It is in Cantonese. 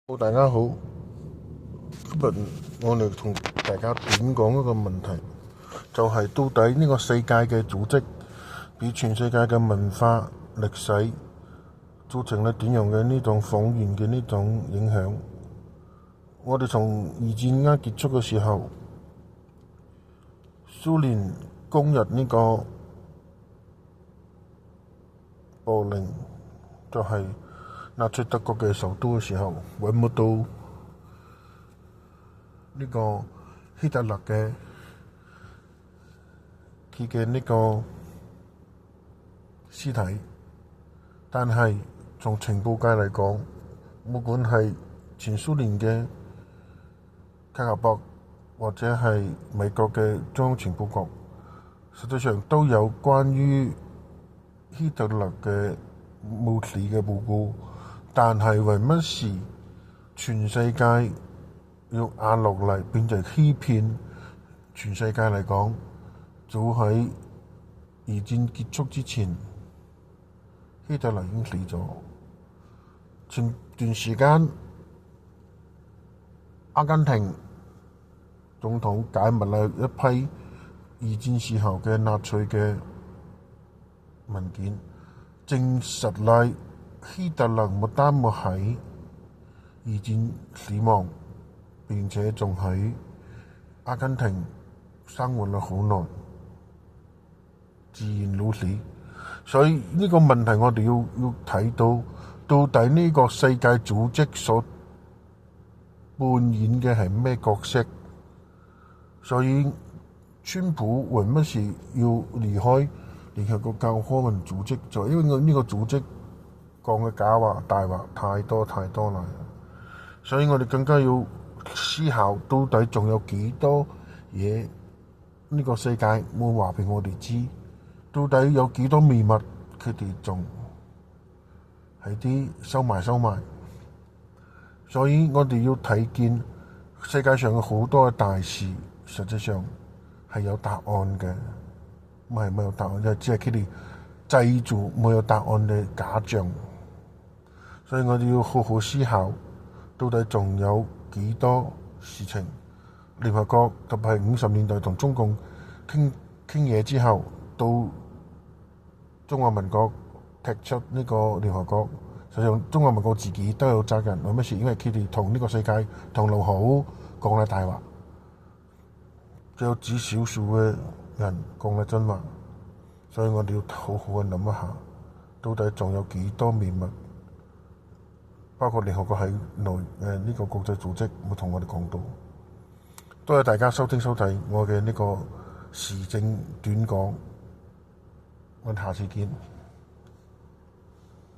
好，大家好，今日我哋同大家點講一個問題，就係到底呢個世界嘅組織對全世界嘅文化歷史造成咗點樣嘅呢種謊言嘅呢種影響？我哋從二戰啱結束嘅時候，蘇聯攻入呢個柏林，就係納粹德國嘅首都嘅時候，揾唔到呢個希特勒嘅佢嘅呢個屍體，但係從情報界嚟講，無論係前蘇聯嘅KGB或者係美國嘅中央情報局，實際上都有關於希特勒嘅墓地嘅報告，但係為乜事全世界要壓落嚟，變成欺騙全世界嚟講？早喺二戰結束之前，希特勒已經死咗。前段時間，阿根廷總統解密了一批二戰時候嘅納粹嘅文件，證實了希特勒不單冇喺二戰死亡，並且仲喺阿根廷生活咗好耐，自然老死。所以呢個問題我哋要睇到底呢個世界組織所扮演嘅係咩角色？所以川普為乜事要離開聯合國教科文組織？就因為呢個組織講嘅假話大話太多啦，所以我哋更加要思考到底仲有幾多嘢呢個世界冇話俾我哋知，到底有幾多秘密佢哋仲係啲收埋，所以我哋要睇見世界上有好多嘅大事，實際上係有答案嘅，唔係冇有答案，就只係佢哋製造冇有答案嘅假象。所以我哋要好好思考，到底仲有幾多事情？聯合國特別係50年代同中共傾嘢之後，到中華民國踢出呢個聯合國，實際上中華民國自己都有責任。為乜事？因為佢哋同呢個世界同路好，講咗大話，只有只少數嘅人講咗真話。所以我哋要好好嘅諗一下，到底仲有幾多秘密？包括聯合國喺內呢個國際組織會同我哋講到。多謝大家收聽收睇我嘅呢個時政短講，我哋下次見。